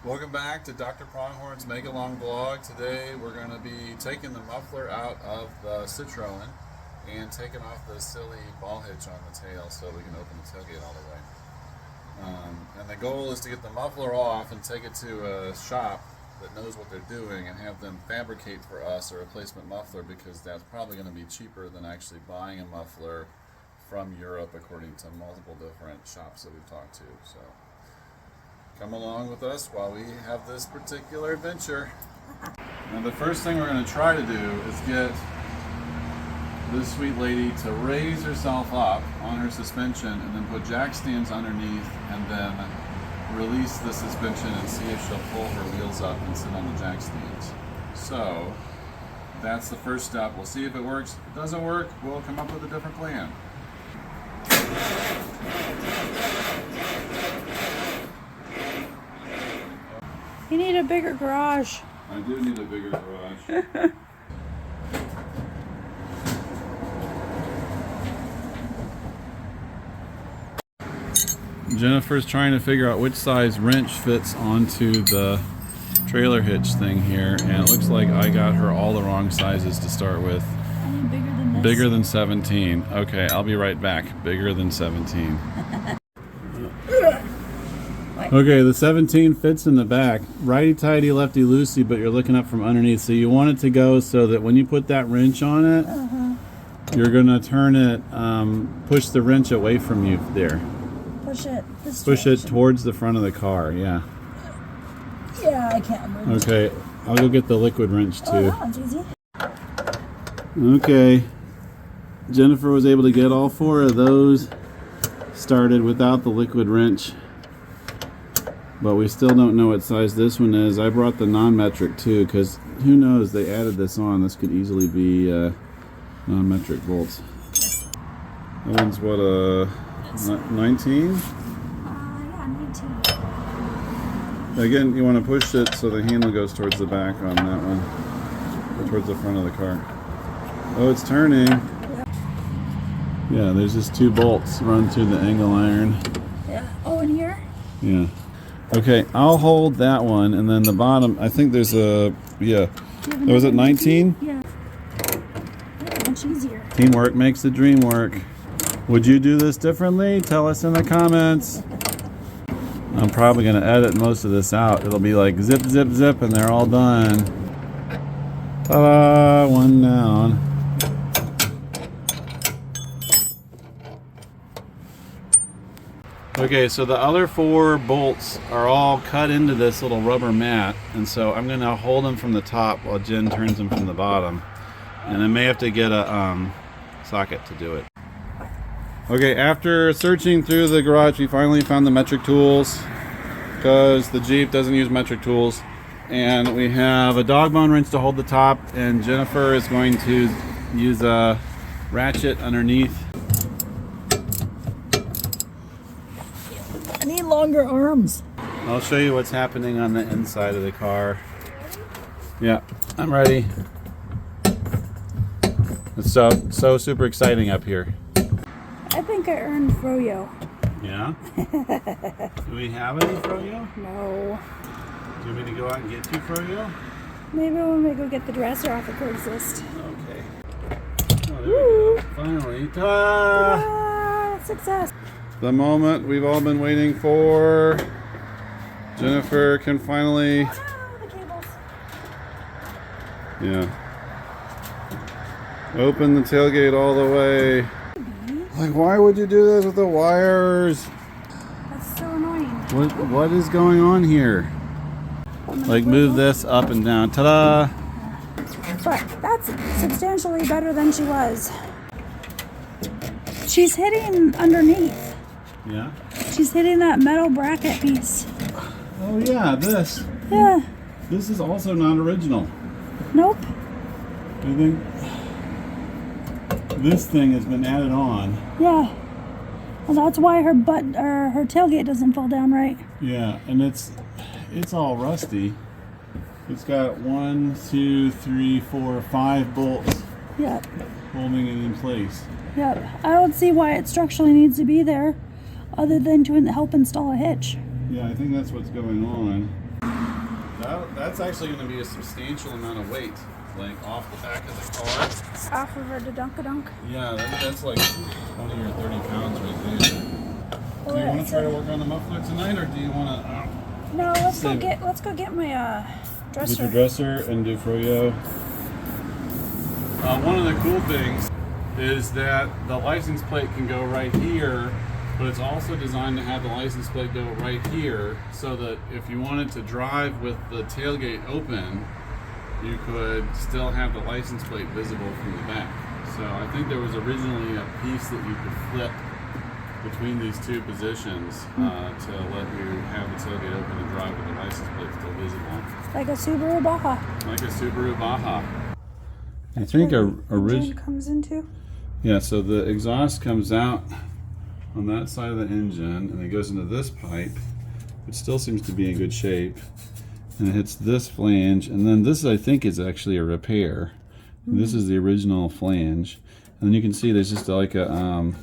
Welcome back to Dr. Pronghorn's Mega Long Vlog. Today we're going to be taking the muffler out of the Citroen and taking off the silly ball hitch on the tail so we can open the tailgate all the way. And the goal is to get the muffler off and take it to a shop that knows what they're doing and have them fabricate for us a replacement muffler, because that's probably going to be cheaper than actually buying a muffler from Europe, according to multiple different shops that we've talked to. So come along with us while we have this particular adventure. Now the first thing we're going to try to do is get this sweet lady to raise herself up on her suspension and then put jack stands underneath and then release the suspension and see if she'll pull her wheels up and sit on the jack stands. So that's the first step. We'll see if it works. If it doesn't work, we'll come up with a different plan. You need a bigger garage. I do need a bigger garage. Jennifer's trying to figure out which size wrench fits onto the trailer hitch thing here, and it looks like I got her all the wrong sizes to start with. I need bigger than this. Bigger than 17. Okay, I'll be right back. Bigger than 17. Okay, the 17 fits in the back. Righty-tighty, lefty-loosey, but you're looking up from underneath. So you want it to go so that when you put that wrench on it, you're going to turn it, push the wrench away from you there. Push it this Push it direction. towards the front of the car, yeah. Yeah, I can't move. Okay, I'll go get the liquid wrench Oh, too. that one's easy. Okay, Jennifer was able to get all 4 of those started without the liquid wrench, but we still don't know what size this one is. I brought the non-metric too, because who knows, they added this on. This could easily be non-metric bolts. That one's what, 19? Yeah, 19. Again, you want to push it so the handle goes towards the back on that one, or towards the front of the car. Oh, it's turning. Yeah, there's just 2 bolts run through the angle iron. Yeah. Oh, in here? Yeah. Okay, I'll hold that one, and then the bottom, I think there's a, yeah. Was it 19? Yeah. That's much easier. Teamwork makes the dream work. Would you do this differently? Tell us in the comments. I'm probably going to edit most of this out. It'll be like zip, zip, zip, and they're all done. Ta-da! One down. Okay, so the other 4 bolts are all cut into this little rubber mat, and so I'm going to hold them from the top while Jen turns them from the bottom. And I may have to get a socket to do it. Okay, after searching through the garage, we finally found the metric tools, because the Jeep doesn't use metric tools. And we have a dog bone wrench to hold the top, and Jennifer is going to use a ratchet underneath. I need longer arms. I'll show you what's happening on the inside of the car. Yeah, I'm ready. It's so super exciting up here. I think I earned froyo. Yeah? Do we have any froyo? No. Do you want me to go out and get you froyo? Maybe when we go get the dresser off of Craigslist. Okay. Oh, there we go. Finally. Ta-da! Ah, success. The moment we've all been waiting for. Jennifer can finally... Ah, the cables. Yeah. Open the tailgate all the way. Like, why would you do this with the wires? That's so annoying. What is going on here? Like, move this up and down. Ta-da! But that's substantially better than she was. She's hitting underneath. Yeah? She's hitting that metal bracket piece. Oh yeah, this. Yeah. This is also not original. Nope. You think? This thing has been added on. Yeah. Well, that's why her butt or her tailgate doesn't fall down right. Yeah, and it's all rusty. It's got 1, 2, 3, 4, 5 bolts Yep. holding it in place. Yep. I don't see why it structurally needs to be there other than to help install a hitch. Yeah, I think that's what's going on. That's actually going to be a substantial amount of weight, like off the back of the car. Off of her dunk-a-dunk. Yeah, that's like 20 or 30 pounds right there. Do you want to try to work on the muffler tonight, or do you want to? No, let's go get my dresser. Get your dresser and do froyo. One of the cool things is that the license plate can go right here, but it's also designed to have the license plate go right here, so that if you wanted to drive with the tailgate open, you could still have the license plate visible from the back. So I think there was originally a piece that you could flip between these two positions to let you have the tailgate open and drive with the license plate still visible. Like a Subaru Baja. Like a Subaru Baja. I That's think where a the engine comes into. Yeah, so the exhaust comes out on that side of the engine and it goes into this pipe, which still seems to be in good shape. And it hits this flange, and then this I think is actually a repair. This is the original flange. And then you can see there's just like a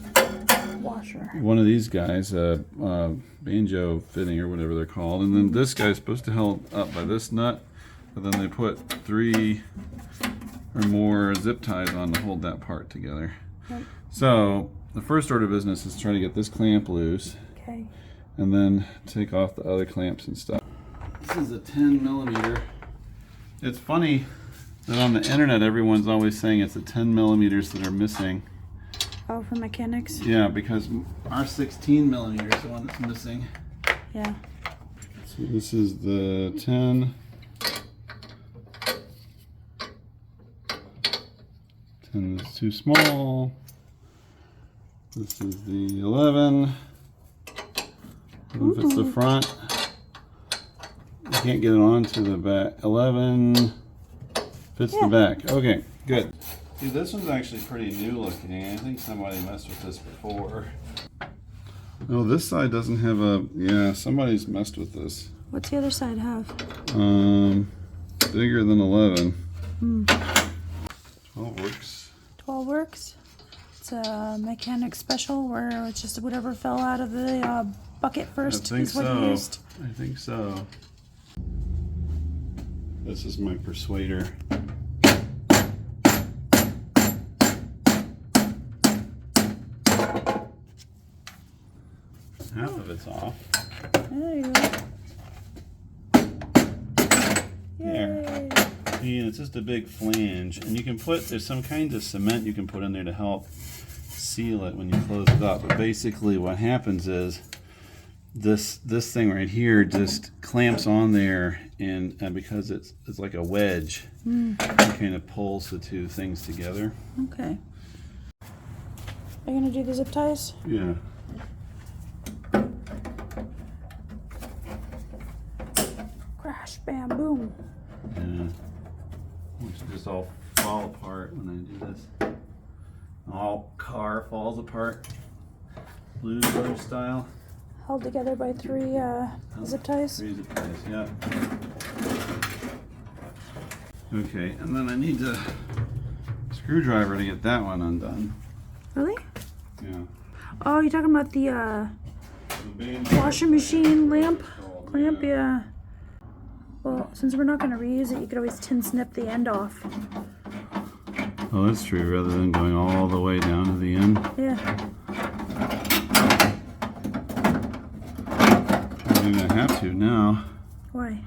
washer. One of these guys, banjo fitting or whatever they're called, and then this guy's supposed to held up by this nut, but then they put 3 or more zip ties on to hold that part together. Yep. So the first order of business is try to get this clamp loose, Okay. and then take off the other clamps and stuff. This is a 10 millimeter. It's funny that on the internet everyone's always saying it's the 10 millimeters that are missing. Oh, for mechanics? Yeah, because our 16 millimeter is the one that's missing. Yeah. So this is the 10. 10 is too small. This is the 11. 11 fits the front. You can't get it onto the back. 11 fits the back. Okay, good. See, this one's actually pretty new looking. I think somebody messed with this before. Oh, this side doesn't have a... Yeah, somebody's messed with this. What's the other side have? Bigger than 11. 12 works. 12 works. It's a mechanic special where it's just whatever fell out of the bucket first is what you used. I think so. This is my persuader. Half of it's off. There you go. There. See, and it's just a big flange, and you can put, there's some kind of cement you can put in there to help seal it when you close it up. But basically what happens is this thing right here just clamps on there, and because it's like a wedge, it kind of pulls the two things together. Okay. Are you gonna do the zip ties? Yeah. Crash, bam, boom. Yeah. Which just all fall apart when I do this. All car falls apart. Blues Brothers style. Held together by 3 zip ties. 3 zip ties, yeah. Okay, and then I need a screwdriver to get that one undone. Really? Yeah. Oh, you're talking about the washing machine lamp? Clamp, yeah. Well, since we're not going to reuse it, you could always tin snip the end off. Oh, that's true, rather than going all the way down to the end. Yeah. I think I have to now. Why?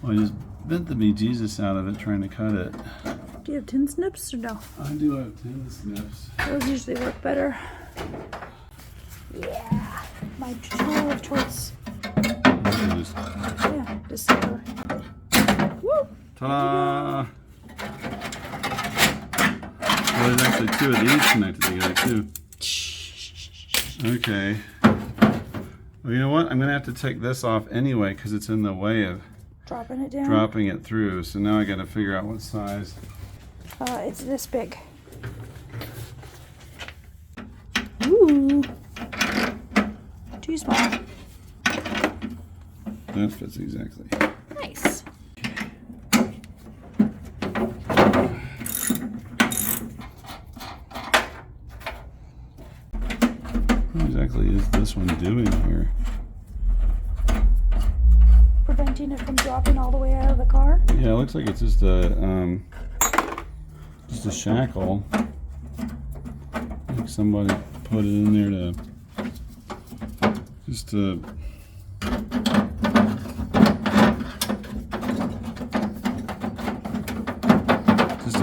Well, I just bent the bejesus out of it trying to cut it. Do you have tin snips or no? I do have 10 snips. Those usually work better. Yeah. My tool of choice. Yeah, December. Woo! Ta-da! Well, there's actually 2 of these connected together too. Okay. Well, you know what? I'm going to have to take this off anyway because it's in the way of dropping it down. Dropping it through. So now I got to figure out what size. It's this big. Ooh. Too small. That fits exactly. Nice. What exactly is this one doing here? Preventing it from them dropping all the way out of the car? Yeah, it looks like it's just a shackle. Like somebody put it in there just to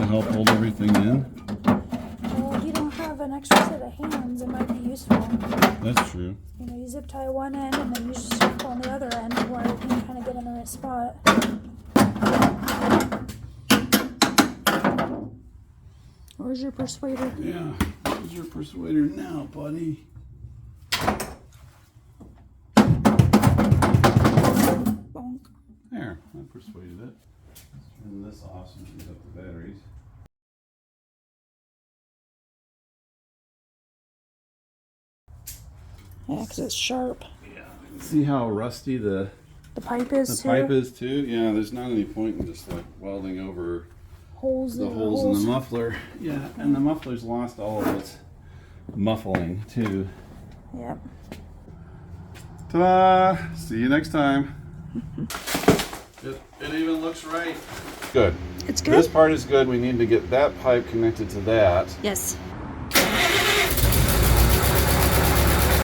help hold everything in. Well, if you don't have an extra set of hands, it might be useful. That's true. You know, you zip tie one end and then you just zip on the other end where you can kind of get in the right spot. Where's your persuader? Yeah, where's your persuader now, buddy? Bonk. There, I persuaded it. Let's turn this off so we can get up the batteries. Yeah, because it's sharp. Yeah. See how rusty the pipe is too? pipe is too? Yeah, there's not any point in just like welding over holes the holes in the muffler. Yeah, and the muffler's lost all of its muffling too. Yep. Ta-da! See you next time. It even looks right. Good. It's good? This part is good. We need to get that pipe connected to that. Yes.